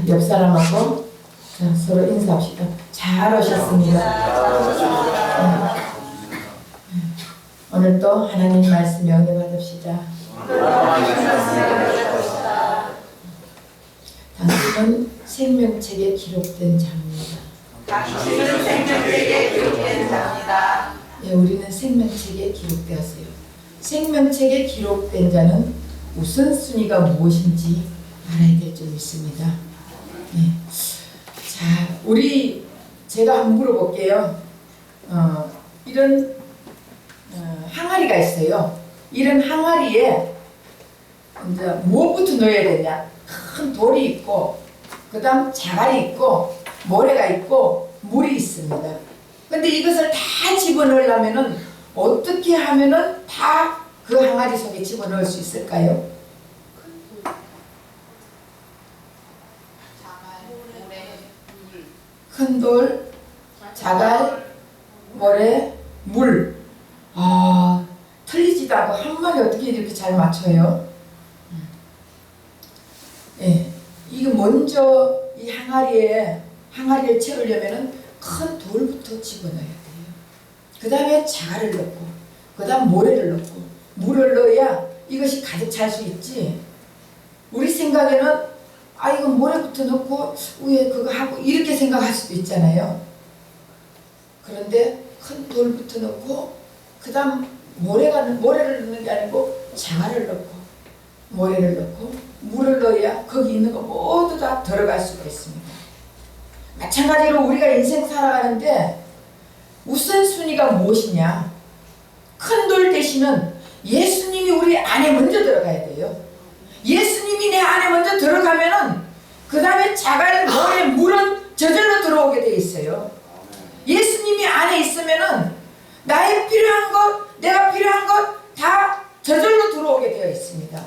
옆 사람하고 서로 인사합시다. 잘 오셨습니다. 오늘 또 하나님 말씀 명예 받읍시다. 당신은 생명책에 기록된 자입니다. 당신은 생명책에 기록된 자입니다. 예, 우리는 생명책에 기록되었어요. 생명책에 기록된 자는 우선순위가 무엇인지 알아야 될 점이 있습니다. 네. 자, 제가 한번 물어볼게요. 이런 항아리가 있어요. 이런 항아리에 이제 무엇부터 넣어야 되냐? 큰 돌이 있고, 그 다음 자갈이 있고, 모래가 있고, 물이 있습니다. 근데 이것을 다 집어넣으려면은 어떻게 하면은 다 그 항아리 속에 집어넣을 수 있을까요? 큰 돌, 자갈, 모래, 물. 틀리지도 않고 한 마리 어떻게 이렇게 잘 맞춰요? 예, 이거 먼저 이 항아리를 채우려면은 큰 돌부터 집어넣어야 돼요. 그 다음에 자갈을 넣고, 그 다음 모래를 넣고, 물을 넣어야 이것이 가득 찰 수 있지. 우리 생각에는 이거 모래부터 넣고 위에 그거 하고 이렇게 생각할 수도 있잖아요. 그런데 큰 돌부터 넣고 그 다음 모래를 넣는 게 아니고 자갈을 넣고 모래를 넣고 물을 넣어야 거기 있는 거 모두 다 들어갈 수가 있습니다. 마찬가지로 우리가 인생 살아가는데 우선순위가 무엇이냐? 큰 돌 대신은 예수님이 우리 안에 먼저 들어가야 돼요. 예수님이 내 안에 먼저 들어가면은 그 다음에 자갈, 모래, 물은 저절로 들어오게 돼 있어요. 예수님이 안에 있으면은 나의 필요한 것, 내가 필요한 것 다 저절로 들어오게 되어 있습니다.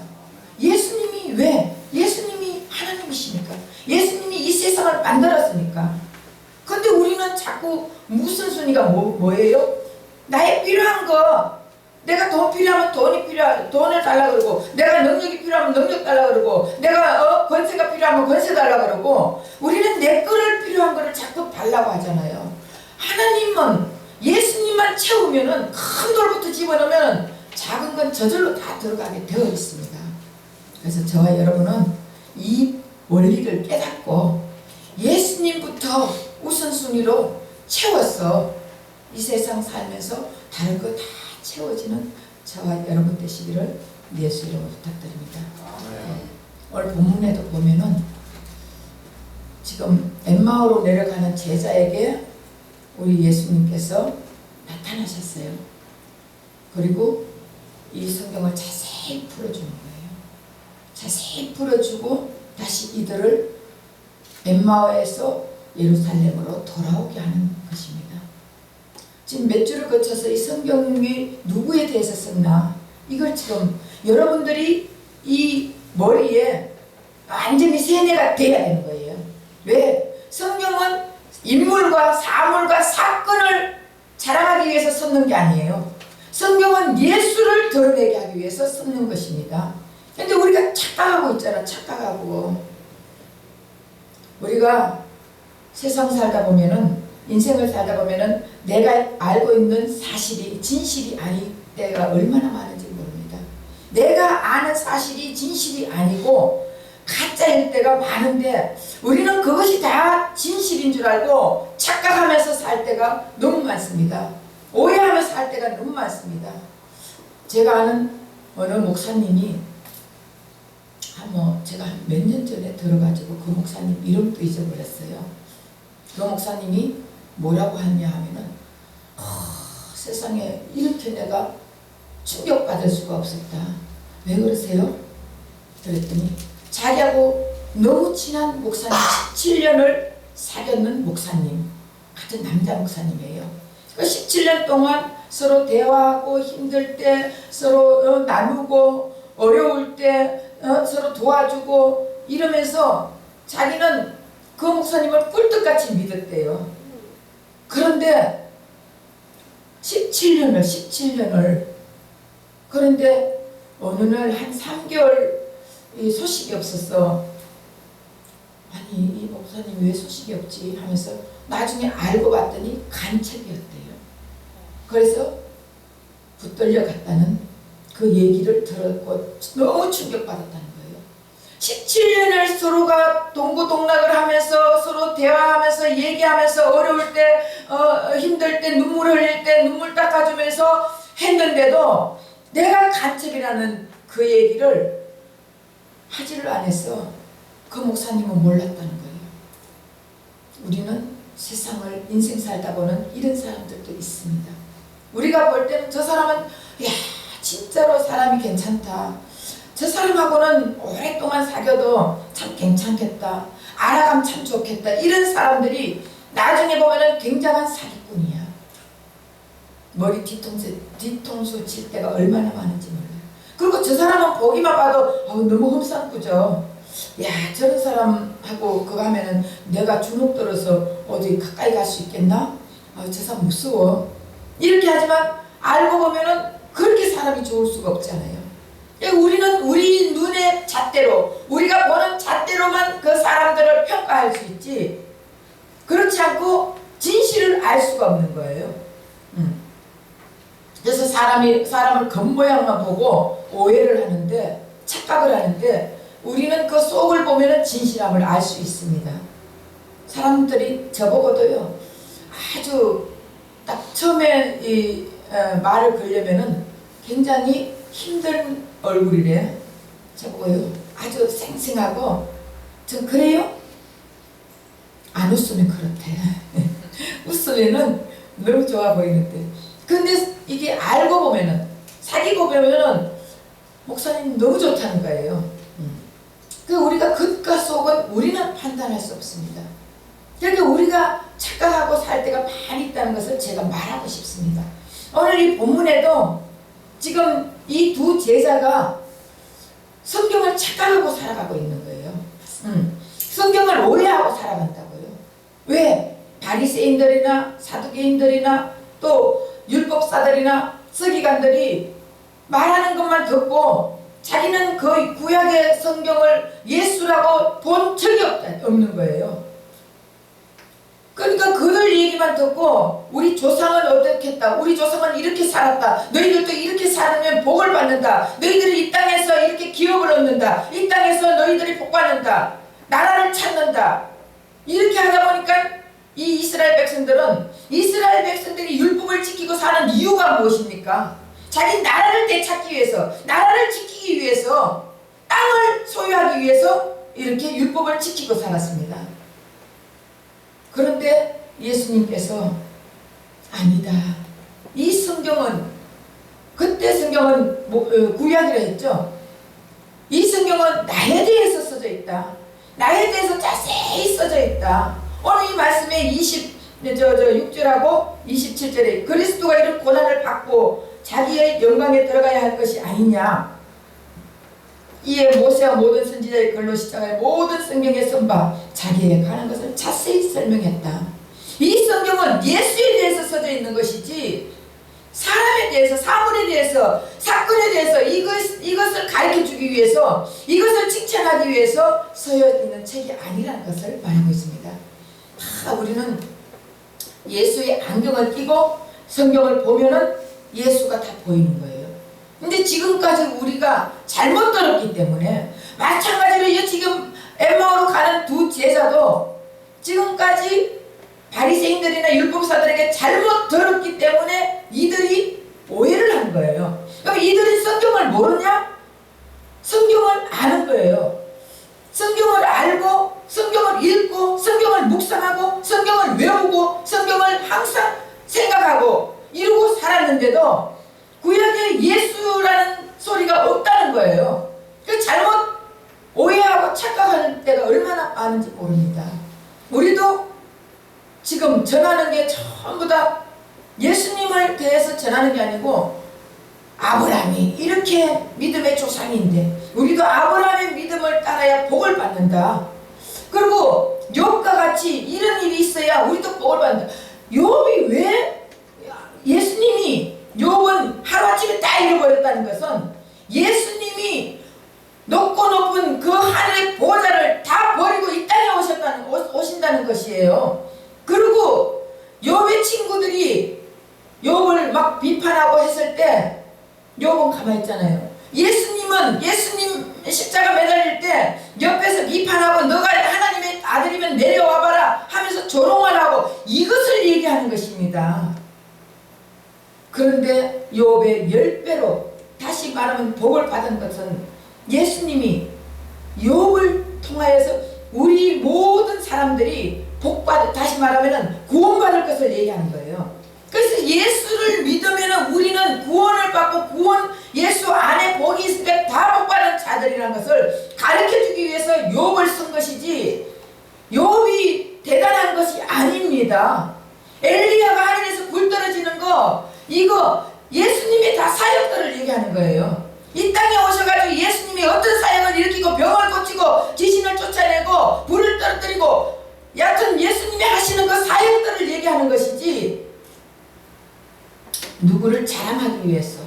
예수님이 왜? 예수님이 하나님이시니까. 예수님이 이 세상을 만들었으니까. 근데 우리는 자꾸 무슨 순위가 뭐예요? 나의 필요한 거, 내가 돈 필요하면 돈을 달라 그러고, 내가 능력이 필요하면 능력 달라 그러고, 내가 권세가 필요하면 권세 달라 그러고, 우리는 내 거를 필요한 거를 자꾸 달라고 하잖아요. 하나님은 예수님만 채우면은 큰 돌부터 집어넣으면 작은 건 저절로 다 들어가게 되어 있습니다. 그래서 저와 여러분은 이 원리를 깨닫고 예수님부터 우선순위로 채워서 이 세상 살면서 다른 거 다 채워지는 저와 여러분 되시기를 예수 이름으로 부탁드립니다. 네. 오늘 본문에도 보면은 지금 엠마오로 내려가는 제자에게 우리 예수님께서 나타나셨어요. 그리고 이 성경을 자세히 풀어주는 거예요. 자세히 풀어주고 다시 이들을 엠마오에서 예루살렘으로 돌아오게 하는 것입니다. 지금 몇 주를 거쳐서 이 성경이 누구에 대해서 썼나? 이걸 지금 여러분들이 이 머리에 완전히 세뇌가 돼야 되는 거예요. 왜? 성경은 인물과 사물과 사건을 자랑하기 위해서 썼는 게 아니에요. 성경은 예수를 드러내게 하기 위해서 썼는 것입니다. 근데 우리가 착각하고 있잖아. 착각하고. 우리가 세상 살다 보면은, 인생을 살다 보면은 내가 알고 있는 사실이 진실이 아닐 때가 얼마나 많은지 모릅니다. 내가 아는 사실이 진실이 아니고 가짜일 때가 많은데 우리는 그것이 다 진실인 줄 알고 착각하면서 살 때가 너무 많습니다. 오해하면서 살 때가 너무 많습니다. 제가 아는 어느 목사님이 제가 한 몇 년 전에 들어가지고 그 목사님 이름도 잊어버렸어요. 그 목사님이 뭐라고 하냐 하면은 세상에 이렇게 내가 충격받을 수가 없었다. 왜 그러세요? 그랬더니 자기하고 너무 친한 목사님 17년을 사귀었는 목사님, 같은 남자 목사님이에요. 그 17년 동안 서로 대화하고 힘들 때 서로 나누고 어려울 때 서로 도와주고 이러면서 자기는 그 목사님을 꿀떡같이 믿었대요. 그런데 17년을 그런데 어느 날 한 3개월 소식이 없었어. 아니 이 목사님 왜 소식이 없지 하면서 나중에 알고 봤더니 간첩이었대요. 그래서 붙들려 갔다는 그 얘기를 들었고 너무 충격받았다는 거예요. 17년을 서로가 동고동락을 하면서 서로 대화하면서 얘기하면서 어려울 때 힘들 때 눈물 흘릴 때 눈물 닦아주면서 했는데도 내가 간첩이라는 그 얘기를 하지를 않았어. 그 목사님은 몰랐다는 거예요. 우리는 세상을 인생 살다 보는 이런 사람들도 있습니다. 우리가 볼 때는 저 사람은 야 진짜로 사람이 괜찮다. 저 사람하고는 오랫동안 사귀어도 참 괜찮겠다. 알아가면 참 좋겠다. 이런 사람들이 나중에 보면은 굉장한 사기꾼이야. 머리 뒤통수 칠 때가 얼마나 많은지 몰라요. 그리고 저 사람은 보기만 봐도 너무 험상궂죠. 야 저런 사람하고 그거 하면은 내가 주눅 들어서 어디 가까이 갈 수 있겠나? 저 사람 무서워. 이렇게 하지만 알고 보면은 그렇게 사람이 좋을 수가 없잖아요. 우리는 우리 눈의 잣대로 우리가 보는 잣대로만 그 사람들을 평가할 수 있지 그렇지 않고 진실을 알 수가 없는 거예요. 그래서 사람을 겉모양만 보고 오해를 하는데 착각을 하는데 우리는 그 속을 보면은 진실함을 알 수 있습니다. 사람들이 저보고도요 아주 딱 처음에 이 말을 걸려면은 굉장히 힘든 얼굴이래. 저보고요 아주 생생하고 저 그래요? 안 웃으면 그렇대. 웃으면은 너무 좋아 보이는데 근데 이게 알고 보면은 사귀고 보면은 목사님 너무 좋다는 거예요. 그 우리가 겉과 속은 우리는 판단할 수 없습니다. 그러니까 우리가 착각하고 살 때가 많이 있다는 것을 제가 말하고 싶습니다. 오늘 이 본문에도 지금 이 두 제자가 성경을 착각하고 살아가고 있는 거예요. 성경을 오해하고 살아간다고요. 왜? 바리새인들이나 사두개인들이나 또 율법사들이나 서기관들이 말하는 것만 듣고 자기는 그 구약의 성경을 예수라고 본 적이 없는 거예요. 그러니까 그들 얘기만 듣고 우리 조상은 어떻게 했다. 우리 조상은 이렇게 살았다. 너희들도 이렇게 살면 복을 받는다. 너희들이 이 땅에서 이렇게 기업을 얻는다. 이 땅에서 너희들이 복 받는다. 나라를 찾는다. 이렇게 하다 보니까 이 이스라엘 백성들이 율법을 지키고 사는 이유가 무엇입니까? 자기 나라를 되찾기 위해서, 나라를 지키기 위해서, 땅을 소유하기 위해서 이렇게 율법을 지키고 살았습니다. 그런데 예수님께서 아니다. 이 성경은 그때 성경은 구약이라 했죠. 이 성경은 나에 대해서 써져 있다. 나에 대해서 자세히 써져 있다. 오늘 이 말씀에 6절하고 27절에 그리스도가 이런 고난을 받고 자기의 영광에 들어가야 할 것이 아니냐. 이에 모세와 모든 선지자의 글로 시작하여 모든 성경에 쓴 바 자기에게 가는 것을 자세히 설명했다. 이 성경은 예수에 대해서 써져 있는 것이지 사람에 대해서, 사물에 대해서, 사건에 대해서 이것을 가르쳐주기 위해서, 이것을 칭찬하기 위해서 쓰여 있는 책이 아니라는 것을 말하고 있습니다. 우리는 예수의 안경을 끼고 성경을 보면은 예수가 다 보이는 거예요. 근데 지금까지 우리가 잘못 들었기 때문에 마찬가지로 지금 엠마오로 가는 두 제자도 지금까지 바리새인들이나 율법사들에게 잘못 들었기 때문에 이들이 오해를 한 거예요. 그럼 이들이 성경을 모르냐? 성경을 아는 거예요. 성경을 알고 성경을 읽고 성경을 묵상하고 성경을 외우고 성경을 항상 생각하고 이루고 살았는데도 구약에 예수라는 소리가 없다는 거예요. 그 잘못 오해하고 착각하는 때가 얼마나 많은지 모릅니다. 우리도 지금 전하는 게 전부 다 예수님을 대해서 전하는 게 아니고 아브라함이 이렇게 믿음의 조상인데 우리도 아브라함의 믿음을 따라야 복을 받는다. 그리고 욥과 같이 이런 일이 있어야 우리도 복을 받는다. 욥이 왜 예수님이 욥은 하루아침에 다 잃어버렸다는 것은 예수님이 높고 높은 그 하늘의 보좌를 다 버리고 이 땅에 있다는 것이에요. 그리고 욥의 친구들이 욥을 막 비판하고 했을 때 욥은 가만히 있잖아요. 예수님 십자가 매달릴 때 옆에서 비판하고 너가 하나님의 아들이면 내려와봐라 하면서 조롱을 하고 이것을 얘기하는 것입니다. 그런데 욥의 10배로 다시 말하면 복을 받은 것은 예수님이 욥을 통하여서 우리 모든 사람들이 복받을, 다시 말하면 구원받을 것을 얘기하는 거예요. 그래서 예수를 믿으면 우리는 구원을 받고 구원 예수 안에 복이 있으니까 다 복받은 자들이라는 것을 가르쳐주기 위해서 욥을 쓴 것이지 욥이 대단한 것이 아닙니다. 엘리야가 하늘에서 굴 떨어지는 거 이거 예수님이 다 사역들을 얘기하는 거예요. 이 땅에 오셔가지고 예수님이 어떤 사역을 일으키고 병을 고치고 귀신을 쫓아내고 불을 떨어뜨리고 여하튼 예수님이 하시는 그 사역들을 얘기하는 것이지 누구를 자랑하기 위해서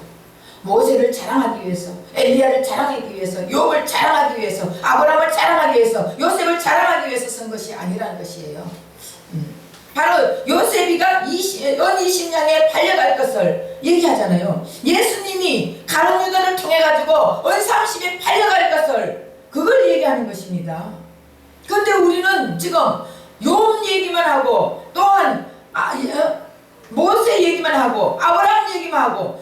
모세를 자랑하기 위해서 엘리야를 자랑하기 위해서 욥을 자랑하기 위해서 아브라함을 자랑하기 위해서 요셉을 자랑하기 위해서 쓴 것이 아니라는 것이에요. 바로 요셉이가 연 20년에 팔려갈 것을 얘기하잖아요. 예수님이 가룟유다를 통해 가지고 원 30에 팔려갈 것을 그걸 얘기하는 것입니다. 그런데 우리는 지금 욥 얘기만 하고 또한 모세 얘기만 하고 아브라함 얘기만 하고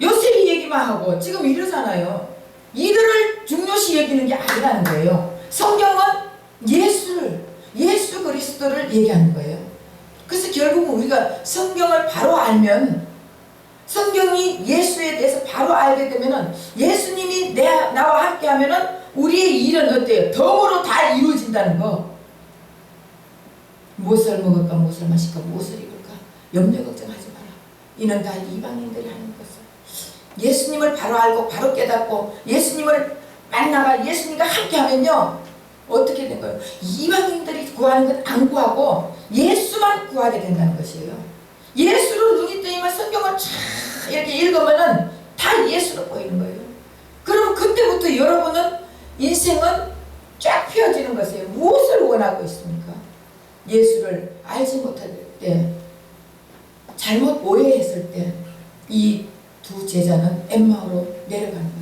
요셉이 얘기만 하고 지금 이러잖아요. 이들을 중요시 여기는 게 아니라는 거예요. 성경은 예수 그리스도를 얘기하는 거예요. 그래서 결국은 우리가 성경을 바로 알면 성경이 예수에 대해서 바로 알게 되면은 예수님이 나와 함께 하면은 우리의 일은 어때요? 덤으로 다 이루어진다는 거. 무엇을 먹을까 무엇을 마실까 무엇을 입을까 염려 걱정하지 마라. 이는 다 이방인들이 하는 것을. 예수님을 바로 알고 바로 깨닫고 예수님을 만나가 예수님과 함께 하면요 어떻게 된 거예요? 이방인들이 구하는 건 안 구하고 예수만 구하게 된다는 것이에요. 예수로 눈이 뜨이면 성경을 쫙 이렇게 읽으면은 다 예수로 보이는 거예요. 그럼 그때부터 여러분은 인생은 쫙 펴지는 것이에요. 무엇을 원하고 있습니까? 예수를 알지 못할 때 잘못 오해했을 때 이 두 제자는 엠마오로 내려가는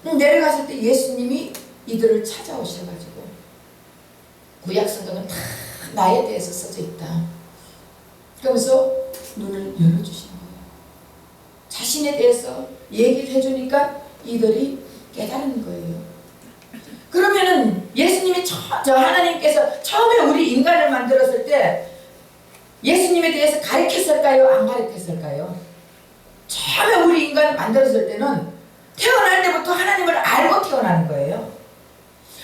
거예요. 내려갔을 때 예수님이 이들을 찾아오셔가지고 구약 성경은 다 나에 대해서 써져 있다. 그러면서 눈을 열어주신 거예요. 자신에 대해서 얘기를 해주니까 이들이 깨달은 거예요. 그러면은 예수님이 하나님께서 처음에 우리 인간을 만들었을 때 예수님에 대해서 가르쳤을까요? 안 가르쳤을까요? 처음에 우리 인간을 만들었을 때는 태어날 때부터 하나님을 알고 태어나는 거예요.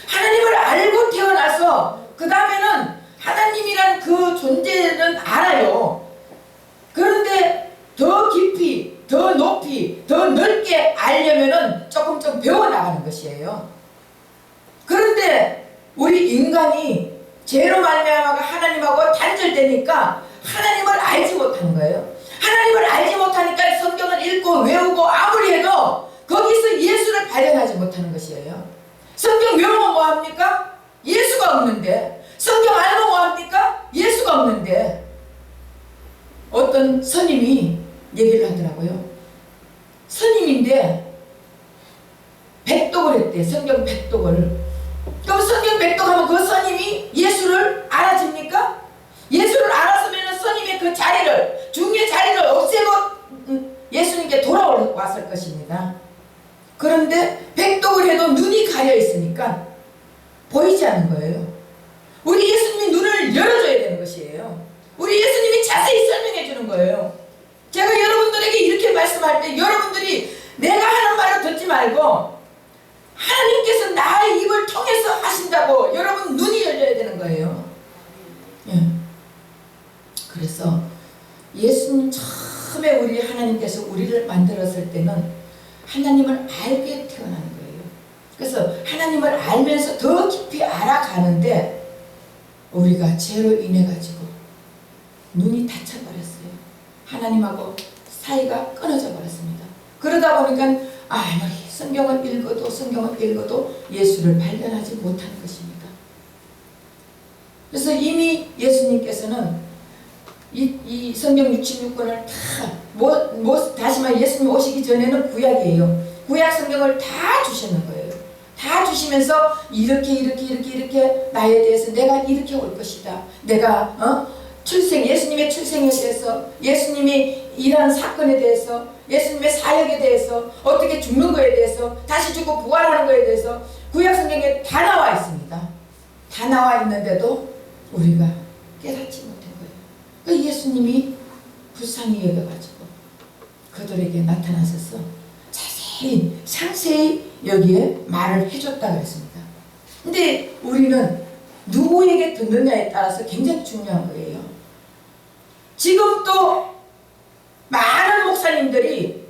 하나님을 알고 태어나서 그 다음에는 하나님이란 그 존재는 알아요. 그런데 더 깊이, 더 높이, 더 넓게 알려면은 조금 배워나가는 것이에요. 그런데 우리 인간이 죄로 말미암아 하나님하고 단절되니까 하나님을 알지 못하는 거예요. 하나님을 알지 못하니까 성경을 읽고 외우고 아무리 해도 거기서 예수를 발견하지 못하는 것이에요. 성경 외우면 뭐합니까? 예수가 없는데. 성경 알고 뭐합니까? 예수가 없는데. 어떤 스님이 얘기를 하더라고요. 스님인데 백독을 했대. 성경 백독을. 그럼 성경 백독하면 그 스님이 예수를 알아집니까? 예수를 알았으면 스님의 그 자리를 중의 자리를 없애고 예수님께 돌아왔을 것입니다. 그런데 백독을 해도 눈이 가려 있으니까 보이지 않는 거예요. 우리 예수님이 눈을 열어줘야 되는 것이에요. 우리 예수님이 자세히 설명해 주는 거예요. 제가 여러분들에게 이렇게 말씀할 때 여러분들이 내가 하는 말을 듣지 말고 하나님께서 나의 입을 통해서 하신다고 여러분 눈이 열려야 되는 거예요. 예. 그래서 예수님 처음에 우리 하나님께서 우리를 만들었을 때는 하나님을 알게 태어나는 거예요. 그래서 하나님을 알면서 더 깊이 알아가는데 우리가 죄로 인해 가지고 눈이 닫혀버렸어요. 하나님하고 사이가 끊어져 버렸습니다. 그러다 보니까 아무리 성경을 읽어도 예수를 발견하지 못하는 것입니다. 그래서 이미 예수님께서는 이 성경 66권을 다 다시 말해 예수님 오시기 전에는 구약이에요. 구약 성경을 다 주시는 거예요. 다 주시면서 이렇게 나에 대해서 내가 이렇게 올 것이다. 내가 예수님의 출생에 대해서, 예수님이 일하는 사건에 대해서, 예수님의 사역에 대해서, 어떻게 죽는 거에 대해서, 다시 죽고 부활하는 거에 대해서 구약 성경에 다 나와 있습니다. 다 나와 있는데도 우리가 깨닫지 못한 거예요. 그 예수님이 불쌍히 여겨가지고 그들에게 나타나셔서 자세히 상세히 여기에 말을 해줬다고 했습니다. 근데 우리는 누구에게 듣느냐에 따라서 굉장히 중요한 거예요. 지금 또 많은 목사님들이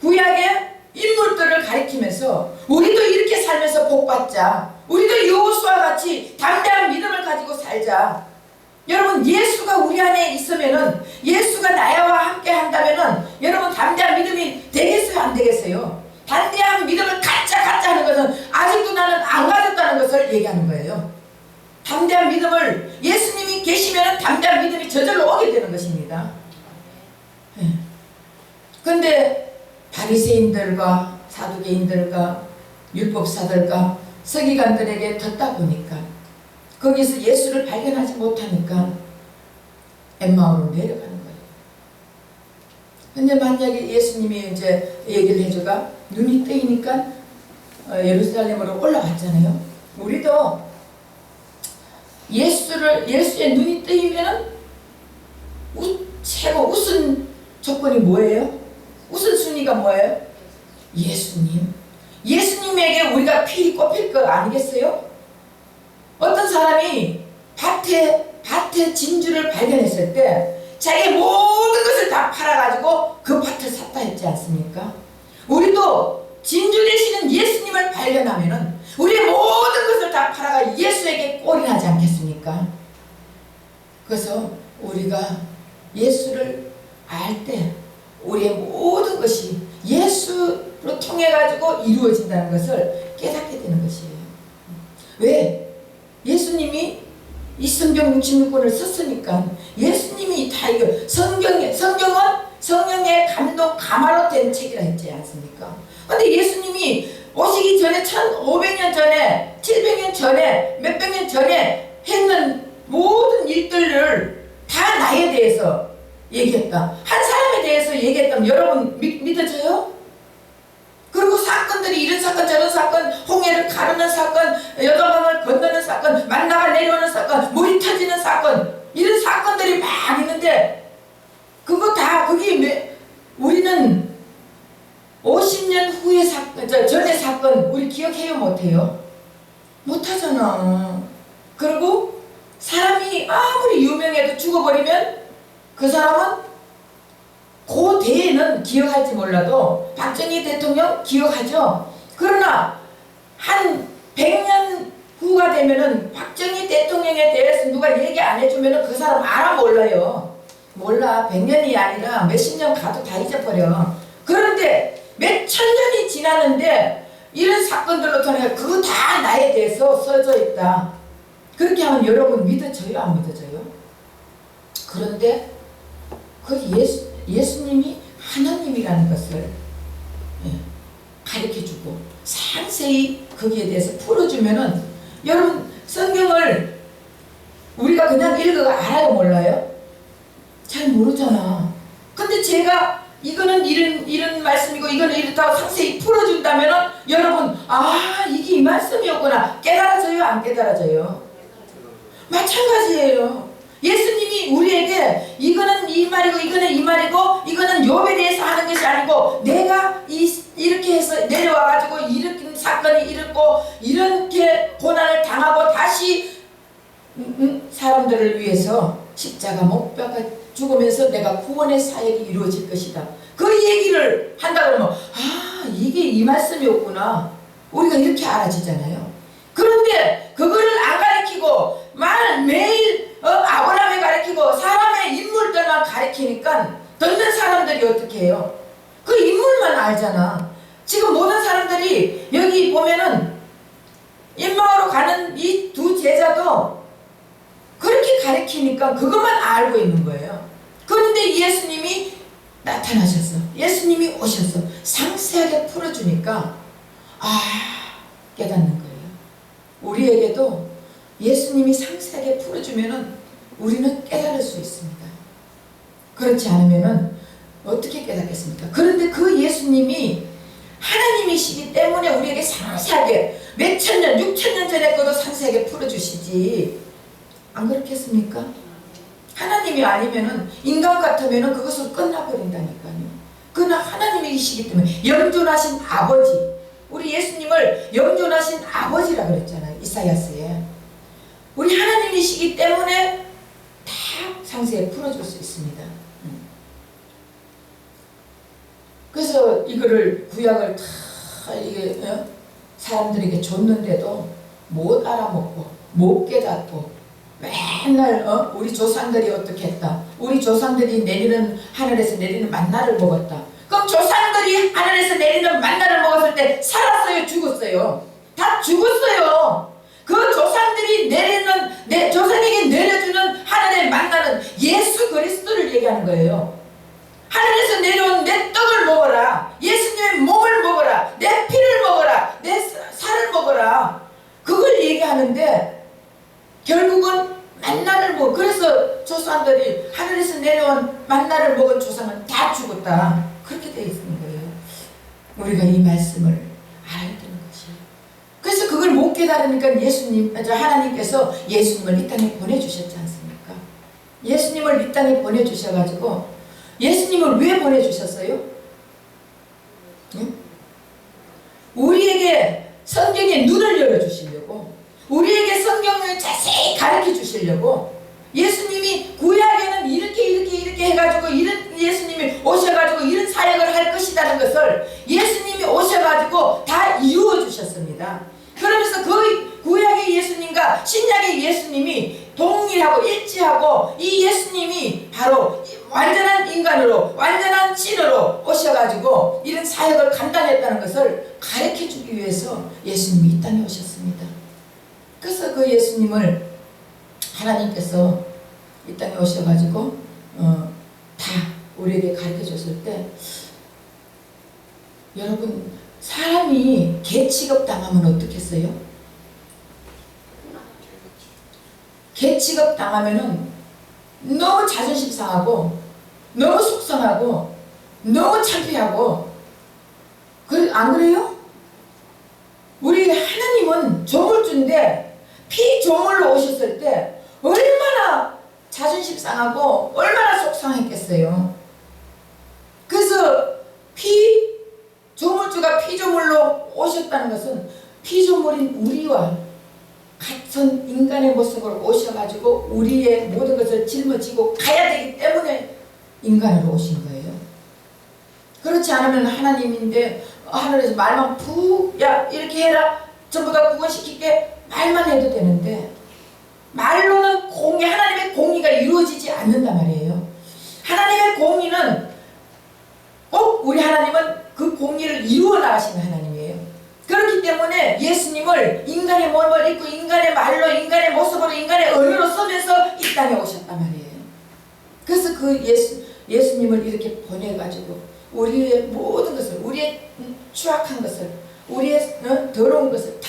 구약의 인물들을 가리키면서 우리도 이렇게 살면서 복받자, 우리도 여호수아와 같이 담대한 믿음을 가지고 살자. 여러분, 예수가 우리 안에 있으면은, 예수가 나와 함께 한다면은 여러분 담대한 믿음이 되겠어요, 안 되겠어요? 담대한 믿음을 갖자 하는 것은 아직도 나는 안 가졌다는 것을 얘기하는 거예요. 담대한 믿음을, 예수님이 계시면 담대한 믿음이 저절로 오게 되는 것입니다. 그런데 바리새인들과 사두개인들과 율법사들과 서기관들에게 듣다 보니까 거기서 예수를 발견하지 못하니까 엠마오로 내려가는 거예요. 근데 만약에 예수님이 이제 얘기를 해줘가 눈이 뜨이니까 예루살렘으로 올라갔잖아요. 우리도 예수의 눈이 뜨이면은 최고 우선 조건이 뭐예요? 우선 순위가 뭐예요? 예수님. 예수님에게 우리가 필히 꼽힐 거 아니겠어요? 어떤 사람이 밭에 진주를 발견했을 때 자기의 모든 것을 다 팔아가지고 그 밭을 샀다 했지 않습니까? 우리도 진주 되시는 예수님을 발견하면은 우리의 모든 것을 다 팔아가 예수에게 꼴인하지 않겠습니까? 그래서 우리가 예수를 알 때 우리의 모든 것이 예수로 통해 가지고 이루어진다는 것을 깨닫게 되는 것이에요. 왜? 예수님이 이 성경 66권을 썼으니까 예수님이 다 이거 성경은 성령의 감동 가마로 된 책이라 했지 않습니까? 근데 예수님이 오시기 전에 1500년 전에 700년 전에 몇백 년 전에 했는 모든 일들을 다 나에 대해서 얘기했다. 한 사람에 대해서 얘기했다면 여러분 믿어져요? 그리고 사건들이 이런 사건 저런 사건, 홍해를 가르는 사건, 여동강을 건너는 사건, 만나가 내려오는 사건, 물이 터지는 사건, 이런 사건들이 막 있는데 그거 다 그게 우리는 50년 후의 사건, 전의 사건 우리 기억해요 못해요? 못하잖아. 그리고 사람이 아무리 유명해도 죽어버리면 그 사람은 그 대에는 기억할지 몰라도 박정희 대통령 기억하죠. 그러나 한 100년 후가 되면은 박정희 대통령에 대해서 누가 얘기 안 해주면은 그 사람 알아 몰라요. 몰라. 100년이 아니라 몇십 년 가도 다 잊어버려. 그런데 몇천 년이 지났는데 이런 사건들로 통해 그거 다 나에 대해서 써져 있다. 그렇게 하면 여러분 믿어져요, 안 믿어져요? 그런데 그 예수님이 하나님이라는 것을 가르쳐주고 상세히 거기에 대해서 풀어주면은 여러분 성경을 우리가 그냥 읽어가 알아요, 몰라요? 잘 모르잖아. 근데 제가 이거는 이런 말씀이고 이거는 이렇다고 상세히 풀어준다면은 여러분 이게 이 말씀이었구나 깨달아져요, 안 깨달아져요? 마찬가지예요. 예수님이 우리에게 이거는 이 말이고 이거는 이 말이고 이거는 욥에 대해서 하는 것이 아니고 내가 이렇게 해서 내려와가지고 이렇게 사건이 이렇고 이렇게 고난을 당하고 다시 사람들을 위해서 십자가 못 박아 죽으면서 내가 구원의 사역이 이루어질 것이다. 그 얘기를 한다 그러면 이게 이 말씀이었구나. 우리가 이렇게 알아지잖아요. 그런데 그거를 안 가르치고 매일 아브라함에 가르치고 사람의 인물들만 가르치니까 듣는 사람들이 어떻게 해요? 그 인물만 알잖아. 지금 모든 사람들이 여기 보면은 임마오로 가는 이 두 제자도 그렇게 가르치니까 그것만 알고 있는 거예요. 그런데 예수님이 나타나셔서 예수님이 오셔서 상세하게 풀어주니까 깨닫는 거예요. 우리에게도 예수님이 상세하게 풀어주면은 우리는 깨달을 수 있습니다. 그렇지 않으면은 어떻게 깨닫겠습니까? 그런데 그 예수님이 하나님이시기 때문에 우리에게 상세하게 몇천 년, 6,000년 전에 거도 상세하게 풀어주시지. 안 그렇겠습니까? 하나님이 아니면은 인간 같으면은 그것으로 끝나버린다니까요. 그러나 하나님이시기 때문에 영존하신 아버지, 우리 예수님을 영존하신 아버지라 그랬잖아요. 이사야서에. 우리 하나님이시기 때문에 다 상세히 풀어줄 수 있습니다. 그래서 이거를 구약을 다 이게 사람들에게 줬는데도 못 알아먹고 못 깨닫고 맨날 우리 조상들이 어떻게 했다. 우리 조상들이 내리는 하늘에서 내리는 만나를 먹었다. 그럼 조상들이 하늘에서 내리는 만나를 먹었을 때 살았어요? 죽었어요? 다 죽었어요. 그 조상들이 내리는 조상에게 내려주는 하늘의 만나는 예수 그리스도를 얘기하는 거예요. 하늘에서 내려온 내 떡을 먹어라. 예수님의 몸을 먹어라. 내 피를 먹어라. 내 살을 먹어라. 그걸 얘기하는데 결국은 만나를 먹어. 그래서 조상들이 하늘에서 내려온 만나를 먹은 조상은 다 죽었다. 그렇게 되어 있는 거예요. 우리가 이 말씀을 알아야 되는 것이에요. 그래서 그걸 못 깨달으니까 하나님께서 예수님을 이 땅에 보내주셨지 않습니까? 예수님을 이 땅에 보내주셔가지고 예수님을 왜 보내주셨어요? 응? 우리에게 성경의 눈을 열어주시려고, 우리에게 성경을 자세히 가르쳐 주시려고. 예수님이 구약에는 이렇게 해가지고 이런 예수님이 오셔가지고 이런 사역을 할 것이라는 것을 예수님이 오셔가지고 다 이루어 주셨습니다. 그러면서 그 구약의 예수님과 신약의 예수님이 동일하고 일치하고 이 예수님이 바로 완전한 인간으로 완전한 신으로 오셔가지고 이런 사역을 감당했다는 것을 가르쳐주기 위해서 예수님이 이 땅에 오셨습니다. 그래서 그 예수님을 하나님께서 이 땅에 오셔가지고 다 우리에게 가르쳐줬을 때, 여러분 사람이 개취급 당하면 어떻겠어요? 개취급 당하면은 너무 자존심 상하고 너무 속상하고 너무 창피하고 안 그래요? 우리 하나님은 조물주인데 피조물로 오셨을 때 얼마나 자존심 상하고 얼마나 속상했겠어요. 그래서 조물주가 피조물로 오셨다는 것은 피조물인 우리와 같은 인간의 모습으로 오셔가지고 우리의 모든 것을 짊어지고 가야 되기 때문에 인간으로 오신 거예요. 그렇지 않으면 하나님인데 하늘에서 말만 야 이렇게 해라 전부 다 구원시킬게 말만 해도 되는데 말로는 하나님의 공의가 이루어지지 않는단 말이에요. 하나님의 공의는 꼭 우리 하나님은 그 공의를 이루어 나가시는 하나님이에요. 그렇기 때문에 예수님을 인간의 몸을 입고 인간의 말로 인간의 모습으로 인간의 언어로 쓰면서 이 땅에 오셨단 말이에요. 그래서 그 예수님을 이렇게 보내가지고 우리의 모든 것을, 우리의 추악한 것을, 우리의 더러운 것을 다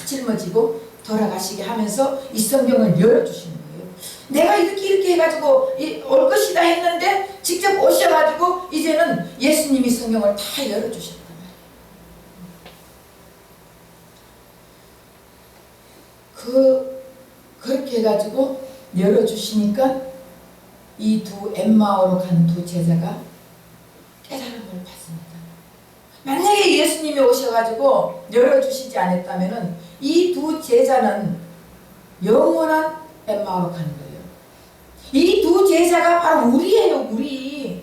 짊어지고 돌아가시게 하면서 이 성경을 열어주시는 거예요. 내가 이렇게 해가지고 올 것이다 했는데 직접 오셔가지고 이제는 예수님이 성경을 다 열어주셨단 말이에요. 그렇게 해가지고 열어주시니까 이 두 엠마오로 가는 두 제자가 깨달음을 받습니다. 만약에 예수님이 오셔가지고 열어주시지 않았다면 이 두 제자는 영원한 엠마오로 가는 거예요. 이 두 제자가 바로 우리예요. 우리.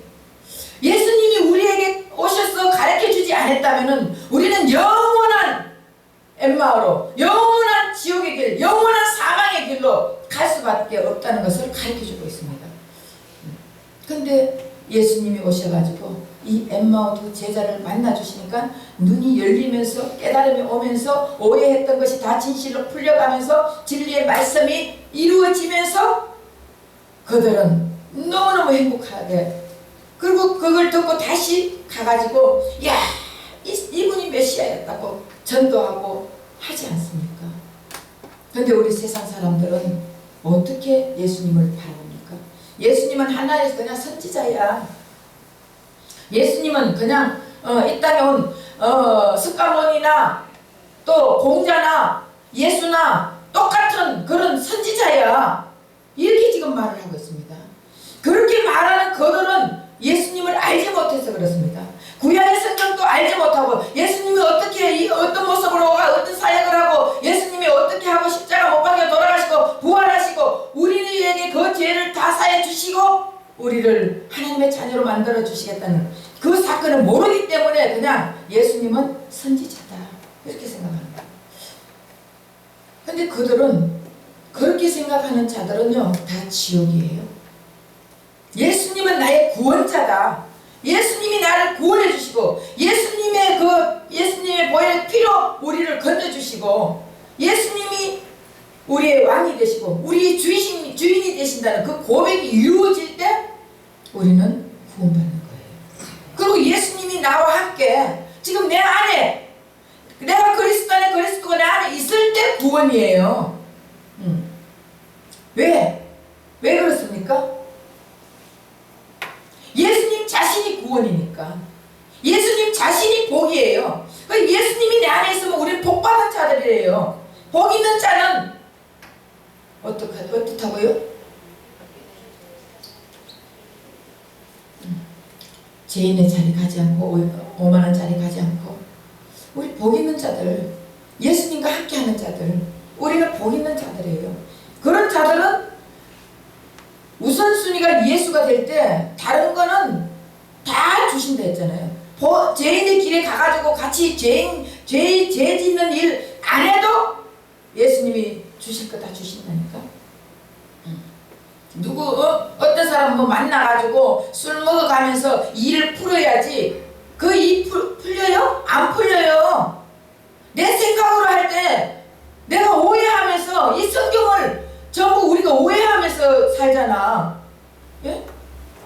예수님이 우리에게 오셔서 가르쳐주지 않았다면 우리는 영원한 엠마오로, 영원한 지옥의 길, 영원한 사망의 길로 갈 수밖에 없다는 것을 가르쳐주고 있습니다. 근데 예수님이 오셔가지고 이 엠마오 두 제자를 만나주시니까 눈이 열리면서 깨달음이 오면서 오해했던 것이 다 진실로 풀려가면서 진리의 말씀이 이루어지면서 그들은 너무너무 행복하게, 그리고 그걸 듣고 다시 가가지고 야, 이분이 메시아였다고 전도하고 하지 않습니까? 근데 우리 세상 사람들은 어떻게 예수님을 바라봅니까? 예수님은 하나의 그냥 선지자야. 예수님은 그냥 이 땅에 온 스가몬이나 또 공자나 예수나 똑같은 그런 선지자야. 이렇게 지금 말을 하고 있습니다. 그렇게 말하는 그들은 예수님을 알지 못해서 그렇습니다. 구약의 성경도 알지 못하고 예수님이 어떻게 어떤 모습으로 어떤 사역을 하고 예수님이 어떻게 하고 십자가 못 박혀 돌아가시고 부활하시고 우리에게 그 죄를 다 사해 주시고 우리를 하나님의 자녀로 만들어 주시겠다는 그 사건을 모르기 때문에 그냥 예수님은 선지자다 이렇게 생각합니다. 근데 그들은 그렇게 생각하는 자들은요 다 지옥이에요. 예수님은 나의 구원자다. 예수님이 나를 구원해 주시고 예수님의 보혈의 피로 우리를 건져 주시고 예수님이 우리의 왕이 되시고 우리의 주인이 되신다는 그 고백이 이루어질 때 우리는 구원받는 거예요. 그리고 예수님이 나와 함께 지금 내 안에 내가 그리스도 안에 그리스도가 내 안에 있을 때 구원이에요. 왜 그렇습니까? 예수님 자신이 구원이니까. 예수님 자신이 복이에요. 예수님이 내 안에 있으면 우리는 복받은 자들이에요. 복 있는 자는 어떻다고요? 죄인의 자리 가지 않고 오만한 자리 가지 않고 우리 복 있는 자들, 예수님과 함께하는 자들, 우리는 복 있는 자들이에요. 그런 자들은 우선순위가 예수가 될 때 다른 거는 다 주신다 했잖아요. 죄인의 길에 가가지고 같이 죄 짓는 일 안 해도 예수님이 주실 거 다 주신다니까. 어떤 사람 만나가지고 술 먹어가면서 일을 풀어야지 그 일 풀려요? 안 풀려요. 내 생각으로 할 때 내가 오해하면서 이 성경을 전부 우리가 오해하면서 살잖아. 예?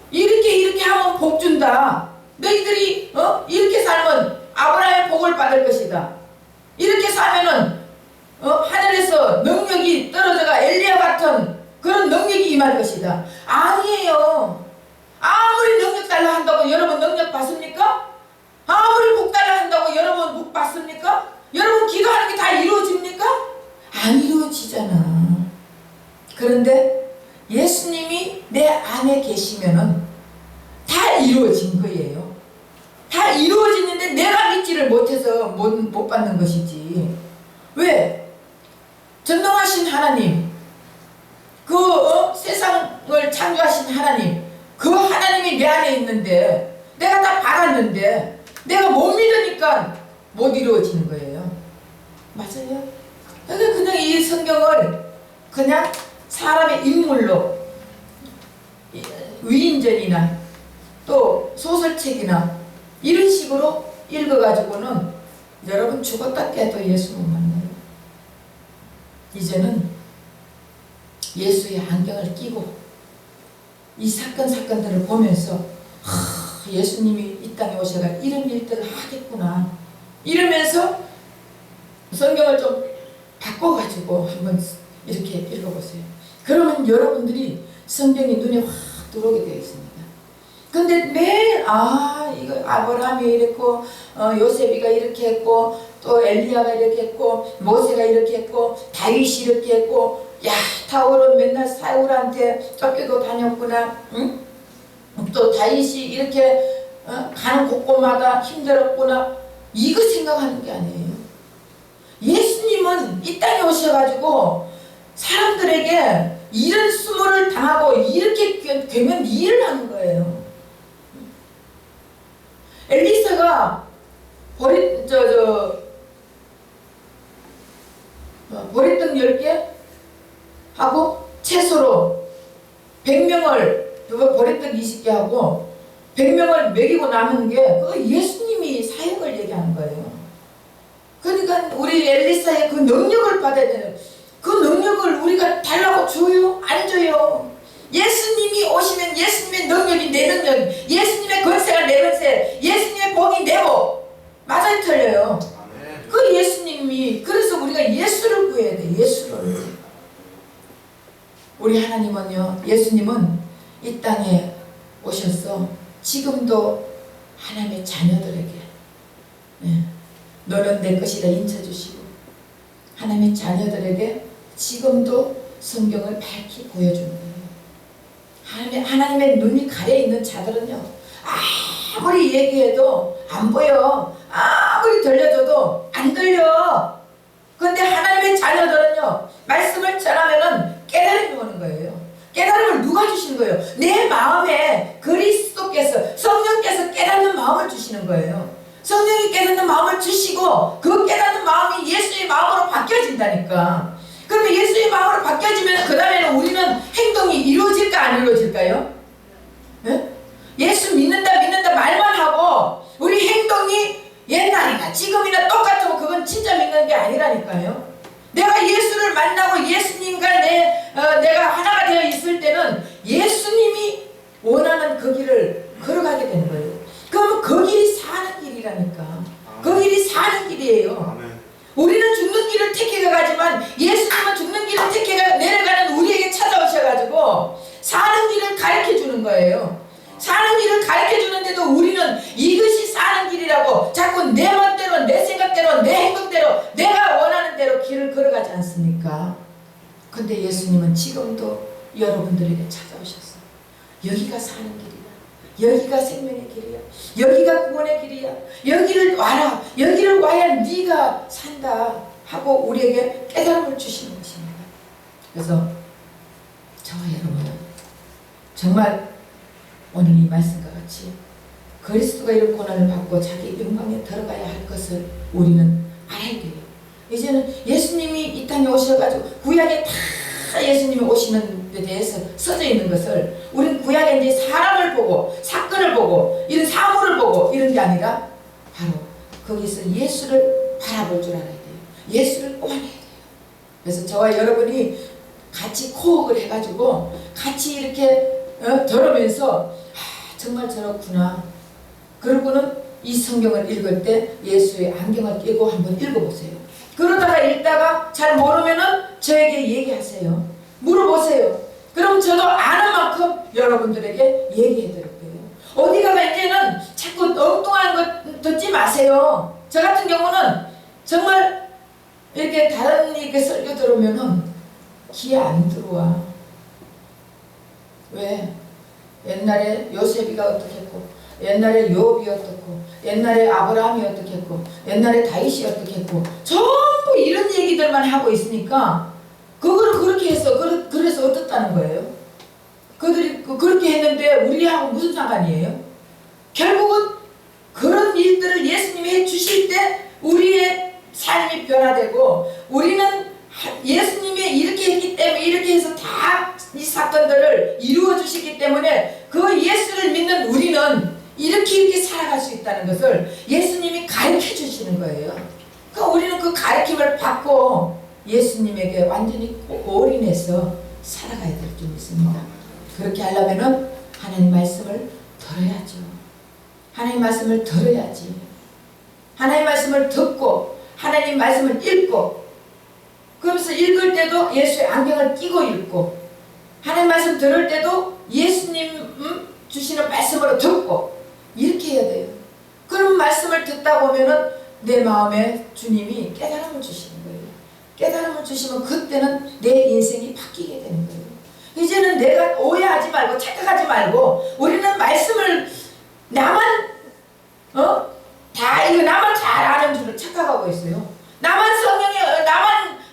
이렇게 하면 복 준다. 너희들이 이렇게 살면 아브라함의 복을 받을 것이다. 이렇게 살면은 하늘에서 능력이 떨어져가 엘리야 같은 그런 능력이 임할 것이다. 아니에요. 아무리 능력 달라 한다고 여러분 능력 받습니까? 아무리 복 달라 한다고 여러분 복 받습니까? 여러분 기도하는 게 다 이루어집니까? 안 이루어지잖아. 그런데 예수님이 내 안에 계시면은 다 이루어진 거예요. 다 이루어지는데 내가 믿지를 못해서 못 받는 것이지. 왜? 전능하신 하나님, 세상을 창조하신 하나님, 그 하나님이 내 안에 있는데 내가 다 받았는데 내가 못 믿으니까 못 이루어지는 거예요. 맞아요. 그러니까 그냥 이 성경을 그냥 사람의 인물로 위인전이나 또 소설책이나 이런 식으로 읽어가지고는 여러분 죽었다 깨도 예수 못 만나요. 이제는 예수의 안경을 끼고 이 사건들을 보면서 예수님이 이 땅에 오셔가 이런 일들을 하겠구나 이러면서 성경을 좀 바꿔가지고 한번 이렇게 읽어보세요. 그러면 여러분들이 성경이 눈에 확 들어오게 되어 있습니다. 근데 매일 이거 아브라함이 이랬고 요셉이가 이렇게 했고 또 엘리야가 이렇게 했고 모세가 이렇게 했고 다윗이 이렇게 했고 야 다윗은 맨날 사울한테 쫓기고 다녔구나. 응? 또 다윗이 이렇게 가는 곳곳마다 힘들었구나. 이거 생각하는 게 아니에요. 예수님은 이 땅에 오셔가지고 사람들에게 이런 수모를 당하고 이렇게 되면 일을 하는 거예요. 엘리사가 보리떡 10개 하고 채소로 100명을 보리떡 20개 하고 100명을 먹이고 남은 게 그거 예수님이 사역을 얘기하는 거예요. 그러니까 우리 엘리사의 그 능력을 받아야 되는 그 능력을 우리가 달라고 줘요? 안 줘요. 예수님이 오시면 예수님의 능력이 내 능력, 예수님의 권세가 내 권세, 예수님의 복이 내 복. 맞아요, 틀려요? 그 예수님이, 그래서 우리가 예수를 구해야 돼. 예수를. 우리 하나님은요, 예수님은 이 땅에 오셔서 지금도 하나님의 자녀들에게 너는 내 것이라 인쳐주시고, 하나님의 자녀들에게 지금도 성경을 밝히 보여주는 거예요. 하나님의 눈이 가려있는 자들은요, 아무리 얘기해도 안 보여. 아무리 들려줘도 안 들려. 그런데 하나님의 자녀들은요, 말씀을 전하면은 깨달음이 오는 거예요. 깨달음을 누가 주시는 거예요? 내 마음에 그리스도께서, 성령께서 깨닫는 마음을 주시는 거예요. 성령이 깨닫는 마음을 주시고, 그 깨닫는 마음이 예수의 마음으로 바뀌어진다니까. 그러면 예수의 마음으로 바뀌어지면 그 다음에는 우리는 행동이 이루어질까 안 이루어질까요? 네? 예수 믿는다 말만 하고 우리 행동이 옛날이나 지금이나 똑같으면 그건 진짜 믿는 게 아니라니까요. 내가 예수를 만나고 예수님과 내가 하나가 되어 있을 때는 예수님이 원하는 그 길을 걸어가게 되는 거예요. 그러면 그 길이 사는 길이라니까. 그 길이 사는 길이에요. 우리는 죽는 길을 택해 가지만 예수님은 죽는 길을 택해 내려가는 우리에게 찾아오셔가지고 사는 길을 가르쳐 주는 거예요. 사는 길을 가르쳐 주는데도 우리는 이것이 사는 길이라고 자꾸 내 멋대로, 내 생각대로, 내 행동대로, 내가 원하는 대로 길을 걸어가지 않습니까? 근데 예수님은 지금도 여러분들에게 찾아오셨어. 여기가 사는 길이야. 여기가 생명의 길이야. 여기가 구원의 길이야. 여기를 와라. 여기를 와야 네가 산다 하고 우리에게 깨달음을 주시는 것입니다. 그래서 저와 여러분은 정말 오늘 이 말씀과 같이 그리스도가 이런 고난을 받고 자기 영광에 들어가야 할 것을 우리는 알아야 돼요. 이제는 예수님이 이 땅에 오셔가지고 구약에 다 예수님이 오시는 데 대해서 써져 있는 것을 우리는 구약에 이제 사람을 보고 사건을 보고 이런 사물을 보고 이런 게 아니라 바로 거기서 예수를 바라볼 줄 알아야 돼요. 예수를 원해야 돼요. 그래서 저와 여러분이 같이 코업을 해가지고 같이 이렇게 들으면서 정말 저렇구나. 그러고는 이 성경을 읽을 때 예수의 안경을 끼고 한번 읽어보세요. 그러다가 읽다가 잘 모르면은 저에게 얘기하세요. 물어보세요. 그럼 저도 아는 만큼 여러분들에게 얘기해 드릴 거예요. 어디가가 이제는 자꾸 엉뚱한 것 듣지 마세요. 저 같은 경우는 정말 이렇게 다른 이렇게 설교 들으면은 귀에 안 들어와. 왜? 옛날에 요셉이가 어떻게 했고, 옛날에 요업이 어떻고, 옛날에 아브라함이 어떻게 했고, 옛날에 다윗이 어떻게 했고, 전부 이런 얘기들만 하고 있으니까 그거를 그렇게 해서 그래서 어떻다는 거예요? 그들이 그렇게 했는데 우리하고 무슨 상관이에요? 결국은 그런 일들을 예수님이 해주실 때 우리의 삶이 변화되고, 우리는 예수님이 이렇게 했기 때문에 이렇게 해서 다 이 사건들을 이루어 주시기 때문에 그 예수를 믿는 우리는 이렇게 살아갈 수 있다는 것을 예수님이 가르쳐 주시는 거예요. 그러니까 우리는 그 가르침을 받고 예수님에게 완전히 올인해서 살아가야 될 줄 믿습니다. 그렇게 하려면은 하나님 말씀을 들어야죠. 하나님 말씀을 들어야지. 하나님 말씀을 듣고 하나님 말씀을 읽고, 그러면서 읽을 때도 예수의 안경을 끼고 읽고, 하나님 말씀 들을 때도 예수님 주시는 말씀으로 듣고, 이렇게 해야 돼요. 그런 말씀을 듣다 보면은 내 마음에 주님이 깨달음을 주시는 거예요. 깨달음을 주시면 그때는 내 인생이 바뀌게 되는 거예요. 이제는 내가 오해하지 말고 착각하지 말고, 우리는 말씀을 나만 나만 잘 아는 줄을 착각하고 있어요. 나만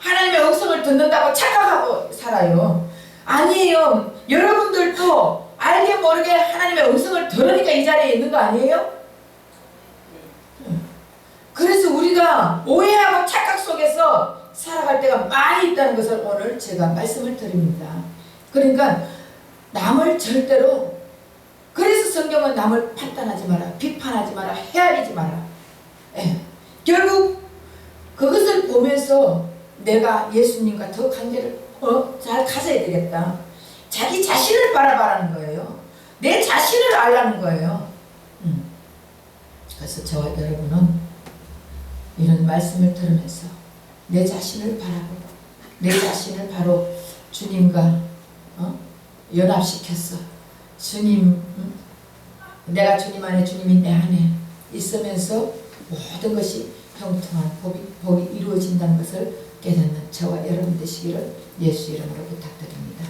하나님의 음성을 듣는다고 착각하고 살아요. 아니에요. 여러분들도 알게 모르게 하나님의 음성을 들으니까 이 자리에 있는 거 아니에요? 그래서 우리가 오해하고 착각 속에서 살아갈 때가 많이 있다는 것을 오늘 제가 말씀을 드립니다. 그러니까 남을 절대로, 그래서 성경은 남을 판단하지 마라, 비판하지 마라, 헤아리지 마라. 결국 그것을 보면서 내가 예수님과 더 관계를 잘 가져야 되겠다. 자기 자신을 바라봐라는 거예요. 내 자신을 알라는 거예요. 그래서 저와 여러분은 이런 말씀을 들으면서 내 자신을 바라보고 내 자신을 바로 주님과 연합시켰어. 주님, 내가 주님 안에 주님이 내 안에 있으면서 모든 것이 형통한 복이 이루어진다는 것을 깨닫는 저와 여러분 되시기를 예수 이름으로 부탁드립니다.